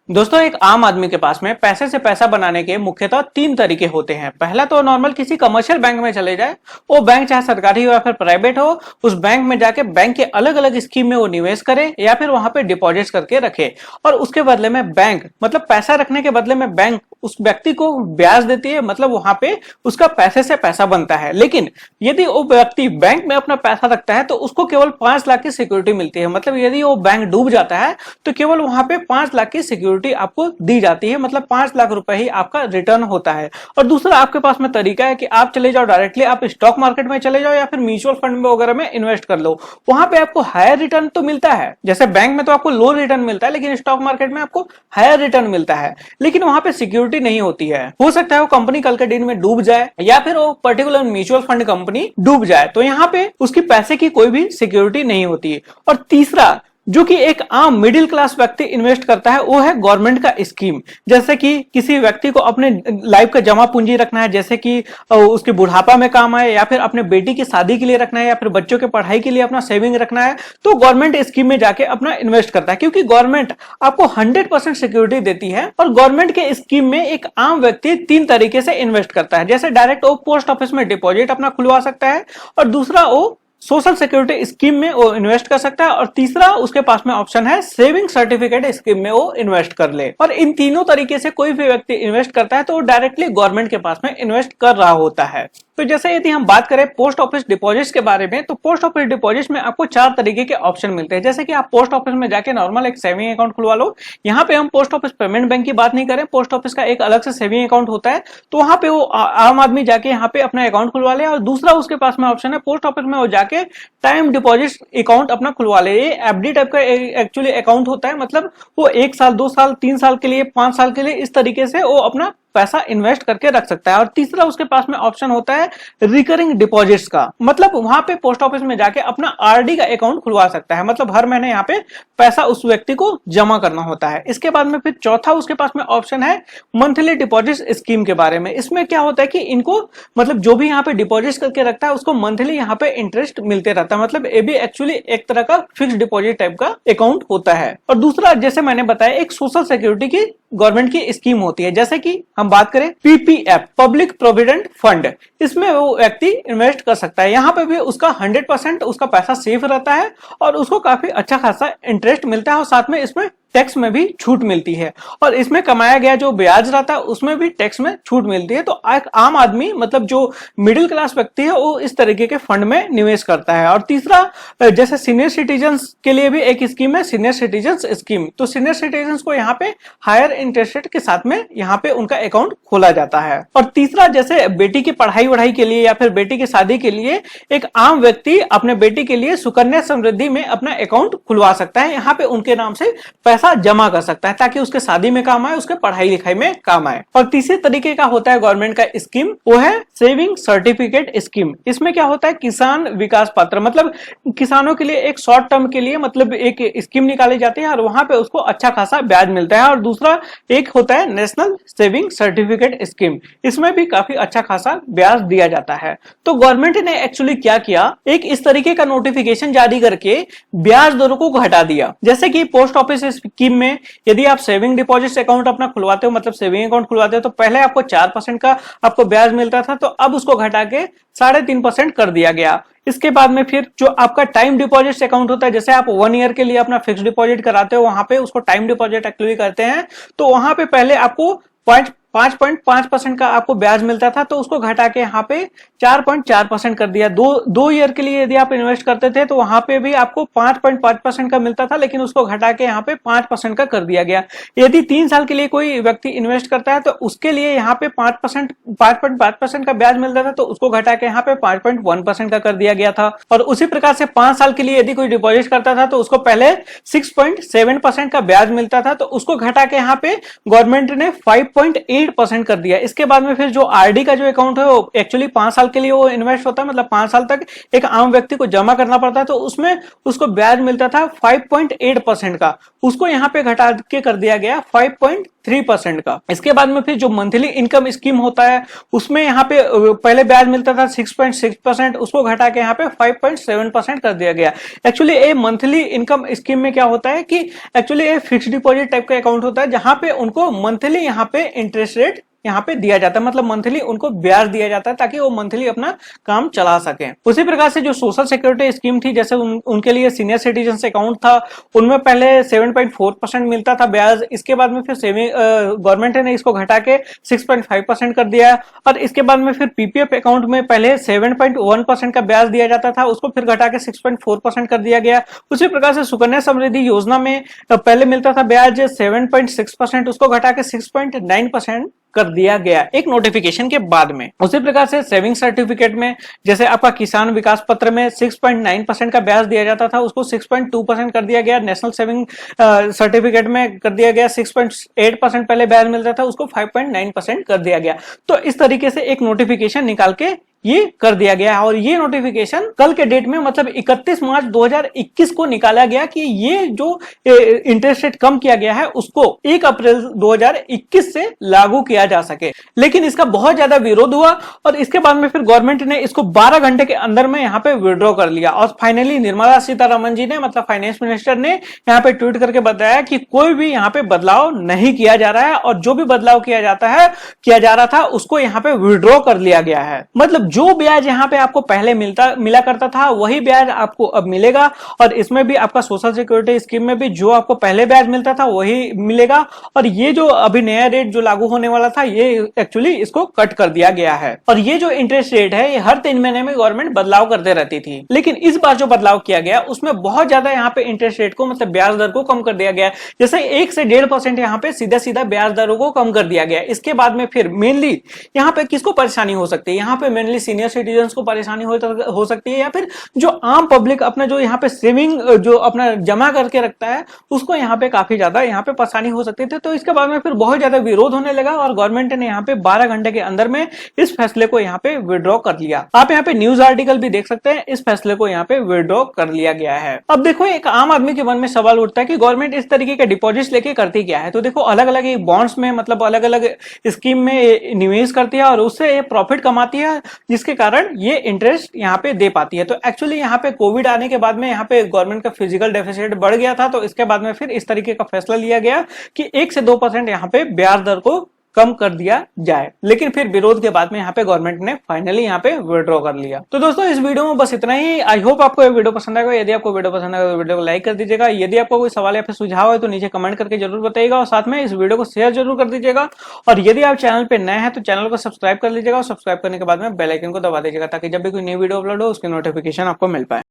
दोस्तों, एक आम आदमी के पास में पैसे से पैसा बनाने के मुख्यतः तीन तरीके होते हैं। पहला तो नॉर्मल किसी कमर्शियल बैंक में चले जाए, वो बैंक चाहे सरकारी हो या फिर प्राइवेट हो, उस बैंक में जाके बैंक के अलग अलग स्कीम में वो निवेश करे या फिर वहां पे डिपॉजिट करके रखे और उसके बदले में बैंक मतलब पैसा रखने के बदले में बैंक उस व्यक्ति को ब्याज देती है, मतलब वहां पे उसका पैसे से पैसा बनता है। लेकिन यदि वो व्यक्ति बैंक में अपना पैसा रखता है तो उसको केवल 5 लाख की सिक्योरिटी मिलती है। मतलब यदि वो बैंक डूब जाता है तो केवल वहां पे 5 लाख की सिक्योरिटी आपको दी जाती है, मतलब 5 लाख रुपए ही आपका रिटर्न होता है। और दूसरा आपके पास में तरीका है कि आप चले जाओ डायरेक्टली, आप स्टॉक मार्केट में चले जाओ या फिर म्यूचुअल फंड में वगैरह में इन्वेस्ट कर लो। वहां पे आपको हायर रिटर्न तो मिलता है, जैसे बैंक में तो आपको लो रिटर्न मिलता है, लेकिन स्टॉक मार्केट में आपको हायर रिटर्न मिलता है। लेकिन वहां पे सिक्योरिटी नहीं होती है। हो सकता है वो कंपनी कल के दिन में डूब जाए या फिर वो पर्टिकुलर म्यूचुअल फंड कंपनी डूब जाए, तो यहाँ पे उसकी पैसे की कोई भी सिक्योरिटी नहीं होती है। और तीसरा जो कि एक आम मिडिल क्लास व्यक्ति इन्वेस्ट करता है वो है गवर्नमेंट का स्कीम। जैसे कि किसी व्यक्ति को अपने लाइफ का जमा पूंजी रखना है, जैसे कि उसके बुढ़ापा में काम आए या फिर अपने बेटी की शादी के लिए रखना है या फिर बच्चों के पढ़ाई के लिए अपना सेविंग रखना है, तो गवर्नमेंट स्कीम में जाके अपना इन्वेस्ट करता है, क्योंकि गवर्नमेंट आपको 100% सिक्योरिटी देती है। और गवर्नमेंट के स्कीम में एक आम व्यक्ति तीन तरीके से इन्वेस्ट करता है। जैसे डायरेक्ट वो पोस्ट ऑफिस में डिपॉजिट अपना खुलवा सकता है, और दूसरा वो सोशल सिक्योरिटी स्कीम में वो इन्वेस्ट कर सकता है, और तीसरा उसके पास में ऑप्शन है सेविंग सर्टिफिकेट स्कीम में वो इन्वेस्ट कर ले। और इन तीनों तरीके से कोई भी व्यक्ति इन्वेस्ट करता है तो वो डायरेक्टली गवर्नमेंट के पास में इन्वेस्ट कर रहा होता है। तो जैसे यदि हम बात करें पोस्ट ऑफिस डिपॉजिट्स के बारे में, तो पोस्ट ऑफिस डिपॉजिट्स में आपको 4 तरीके के ऑप्शन मिलते हैं। जैसे कि आप पोस्ट ऑफिस में जाके नॉर्मल एक सेविंग अकाउंट खुलवा लो। यहाँ पे हम पोस्ट ऑफिस पेमेंट बैंक की बात नहीं करें, पोस्ट ऑफिस का एक अलग से सेविंग अकाउंट होता है, तो वहां पे वो आम आदमी जाके यहाँ पे अपना अकाउंट खुलवा ले। और दूसरा उसके पास में ऑप्शन है पोस्ट ऑफिस में वो जाके टाइम डिपॉजिट अकाउंट अपना खुलवा ले। ये एफडी टाइप का एक्चुअली अकाउंट होता है, मतलब वो 1 साल 2 साल 3 साल के लिए 5 साल के लिए इस तरीके से वो अपना पैसा इन्वेस्ट करके रख सकता है। और तीसरा उसके पास में ऑप्शन होता है रिकरिंग डिपॉजिट्स का, मतलब वहां पे पोस्ट ऑफिस में जाके अपना आरडी का अकाउंट खुलवा सकता है, मतलब हर महीने यहाँ पे पैसा उस व्यक्ति को जमा करना होता है। इसके बाद में फिर चौथा उसके पास में ऑप्शन है मंथली डिपॉजिट स्कीम के बारे में। इसमें क्या होता है कि इनको मतलब जो भी यहाँ पे डिपॉजिट करके रखता है उसको मंथली यहाँ पे इंटरेस्ट मिलते रहता है, मतलब ये भी एक्चुअली एक तरह का फिक्स डिपॉजिट टाइप का अकाउंट होता है। और दूसरा जैसे मैंने बताया एक सोशल सिक्योरिटी की गवर्नमेंट की स्कीम होती है। जैसे कि हम बात करें पीपीएफ पब्लिक प्रोविडेंट फंड, इसमें वो व्यक्ति इन्वेस्ट कर सकता है। यहाँ पे भी उसका 100% उसका पैसा सेफ रहता है और उसको काफी अच्छा खासा इंटरेस्ट मिलता है, और साथ में इसमें टैक्स में भी छूट मिलती है, और इसमें कमाया गया जो ब्याज रहता है उसमें भी टैक्स में छूट मिलती है। तो एक आम आदमी मतलब जो मिडिल क्लास व्यक्ति है वो इस तरीके के फंड में निवेश करता है। और तीसरा जैसे सीनियर सिटीजन्स के लिए भी एक स्कीम है सीनियर सिटीजन्स स्कीम, तो सीनियर सिटीजन्स को यहाँ पे हायर इंटरेस्ट रेट के साथ में यहाँ पे उनका अकाउंट खोला जाता है। और तीसरा जैसे बेटी की पढ़ाई वढ़ाई के लिए या फिर बेटी की शादी के लिए एक आम व्यक्ति अपने बेटी के लिए सुकन्या समृद्धि में अपना अकाउंट खुलवा सकता है, यहाँ पे उनके नाम से पैसा जमा कर सकता है ताकि उसके शादी में काम आए, उसके पढ़ाई लिखाई में काम आए। और तीसरे तरीके का होता है गवर्नमेंट का स्कीम, वो है सेविंग सर्टिफिकेट स्कीम। इसमें क्या होता है किसान विकास पत्र, मतलब किसानों के लिए एक शॉर्ट टर्म के लिए मतलब एक स्कीम निकाली जाती है और वहां पे उसको अच्छा खासा ब्याज मिलता है। और दूसरा एक होता है नेशनल सेविंग सर्टिफिकेट स्कीम, इसमें भी काफी अच्छा खासा ब्याज दिया जाता है। तो गवर्नमेंट ने एक्चुअली क्या किया, एक इस तरीके का नोटिफिकेशन जारी करके ब्याज दरों को घटा दिया। जैसे कि पोस्ट ऑफिस स्कीम में यदि आप सेविंग डिपॉजिट अकाउंट अपना खुलवाते हो, मतलब सेविंग अकाउंट खुलवाते हो, तो पहले आपको 4% का आपको ब्याज मिलता था, तो अब उसको घटा के 3.5% कर दिया गया। इसके बाद में फिर जो आपका टाइम डिपॉजिट अकाउंट होता है, जैसे आप 1 ईयर के लिए अपना फिक्स डिपॉजिट कराते हो, वहां पे उसको टाइम डिपॉजिट एक्चुअली करते हैं, तो वहां पे पहले आपको 5.5% का आपको ब्याज मिलता था, तो उसको घटा के यहाँ पे 4.4% कर दिया। दो ईयर के लिए यदि आप इन्वेस्ट करते थे तो वहां पे भी आपको 5.5% का मिलता था, लेकिन उसको घटा के यहाँ पे 5% का कर दिया गया। यदि 3 साल के लिए कोई व्यक्ति इन्वेस्ट करता है तो उसके लिए यहाँ पे 5.5% का ब्याज मिलता था, तो उसको घटा के यहाँ पे 5.1% का कर दिया गया था। और उसी प्रकार से 5 साल के लिए यदि कोई डिपॉजिट करता था तो उसको पहले 6.7% का ब्याज मिलता था, तो उसको घटा के यहाँ पे गवर्नमेंट ने 5.8% कर दिया। इसके बाद में फिर जो आरडी का जो अकाउंट है वो एक्चुअली 5 साल के लिए वो इन्वेस्ट होता है, मतलब 5 साल तक एक आम व्यक्ति को जमा करना पड़ता है, तो उसमें उसको ब्याज मिलता था 5.8% का, उसको यहाँ पे घटा के कर दिया गया 3% का। इसके बाद में फिर जो मंथली इनकम स्कीम होता है उसमें यहाँ पे पहले ब्याज मिलता था 6.6%, उसको घटा के यहाँ पे 5.7% कर दिया गया। एक्चुअली ये मंथली इनकम स्कीम में क्या होता है कि एक्चुअली ये फिक्स डिपॉजिट टाइप का अकाउंट होता है जहां पे उनको मंथली यहाँ पे इंटरेस्ट रेट यहाँ पे दिया जाता है, मतलब मंथली उनको ब्याज दिया जाता है ताकि वो मंथली अपना काम चला सके। उसी प्रकार से जो सोशल सिक्योरिटी स्कीम थी, जैसे उनके लिए सीनियर सिटीजन अकाउंट था, उनमें पहले 7.4% मिलता था ब्याज। इसके बाद में फिर सेविंग गवर्नमेंट ने इसको घटा के 6.5% कर दिया। और इसके बाद में फिर पीपीएफ अकाउंट में पहले 7.1% का ब्याज दिया जाता था, उसको फिर घटा के 6.4% कर दिया गया। उसी प्रकार से सुकन्या समृद्धि योजना में पहले मिलता था ब्याज 7.6%, उसको घटा के 6.9% कर दिया गया एक नोटिफिकेशन के बाद में। उसी प्रकार से सेविंग सर्टिफिकेट में जैसे आपका किसान विकास पत्र में 6.9% का ब्याज दिया जाता था, उसको 6.2% कर दिया गया। नेशनल सेविंग सर्टिफिकेट में कर दिया गया 6.8% पहले ब्याज मिलता था, उसको 5.9% कर दिया गया। तो इस तरीके से एक नोटिफिकेशन निकाल के ये कर दिया गया है और ये नोटिफिकेशन कल के डेट में मतलब 31 मार्च 2021 को निकाला गया कि ये जो इंटरेस्ट रेट कम किया गया है उसको 1 अप्रैल 2021 से लागू किया जा सके। लेकिन इसका बहुत ज्यादा विरोध हुआ और इसके बाद में फिर गवर्नमेंट ने इसको 12 घंटे के अंदर में यहाँ पे विड्रॉ कर लिया। और फाइनली निर्मला सीतारमण जी ने मतलब फाइनेंस मिनिस्टर ने यहाँ पे ट्वीट करके बताया कि कोई भी यहाँ पे बदलाव नहीं किया जा रहा है और जो भी बदलाव किया जा रहा था उसको यहाँ पे विड्रॉ कर लिया गया है। मतलब जो ब्याज यहाँ पे आपको पहले मिला करता था वही ब्याज आपको अब मिलेगा। और इसमें भी आपका सोशल सिक्योरिटी स्कीम में भी जो आपको पहले ब्याज मिलता था वही मिलेगा। और ये जो अभी नया रेट जो लागू होने वाला था ये एक्चुअली इसको कट कर दिया गया है। और ये जो इंटरेस्ट रेट है ये हर 3 महीने में गवर्नमेंट बदलाव करते रहती थी, लेकिन इस बार जो बदलाव किया गया उसमें बहुत ज्यादा यहाँ पे इंटरेस्ट रेट को मतलब ब्याज दर को कम कर दिया गया। जैसे 1 से 1.5% यहाँ पे सीधा ब्याज दरों को कम कर दिया गया। इसके बाद में फिर मेनली यहाँ पे किसको परेशानी हो सकती है, यहाँ पे मेनली सीनियर सिटीजन को परेशानी हो सकती है या फिर जो आम पब्लिक अपना जो यहाँ पे सेविंग जो अपना जमा करके रखता है उसको यहाँ पे काफी ज्यादा यहाँ पे परेशानी हो सकती थी। तो इसके बाद में फिर बहुत ज्यादा विरोध होने लगा और गवर्नमेंट ने यहाँ पे 12 घंटे के अंदर में इस फैसले को यहाँ पे विड्रॉ कर लिया। आप यहाँ पे न्यूज आर्टिकल भी देख सकते हैं, इस फैसले को यहाँ पे विड्रॉ कर लिया गया है। अब देखो एक आम आदमी के मन में सवाल उठता है कि गवर्नमेंट इस तरीके के डिपॉजिट लेके करती क्या है। तो देखो अलग अलग बॉन्ड्स में मतलब अलग अलग स्कीम में निवेश करती है और उससे प्रॉफिट कमाती है, जिसके कारण ये इंटरेस्ट यहाँ पे दे पाती है। तो एक्चुअली यहाँ पे कोविड आने के बाद में यहाँ पे गवर्नमेंट का फिजिकल डेफिसिट बढ़ गया था, तो इसके बाद में फिर इस तरीके का फैसला लिया गया कि 1 से 2% यहाँ पे ब्याज दर को कम कर दिया जाए। लेकिन फिर विरोध के बाद में यहाँ पे गवर्नमेंट ने फाइनली यहाँ पे विड्रॉ कर लिया। तो दोस्तों इस वीडियो में बस इतना ही। आई होप आपको ये वीडियो पसंद आएगा। यदि आपको वीडियो पसंद आएगा तो वीडियो को लाइक कर दीजिएगा। यदि आपको कोई सवाल या फिर सुझाव है तो नीचे कमेंट करके जरूर बताइएगा और साथ में इस वीडियो को शेयर जरूर कर दीजिएगा। और यदि आप चैनल पे नए हैं तो चैनल को सब्सक्राइब कर लीजिएगा और सब्सक्राइब करने के बाद में बेल आइकन को दबा दीजिएगा ताकि जब भी कोई नई वीडियो अपलोड हो उसकी नोटिफिकेशन आपको मिल पाए।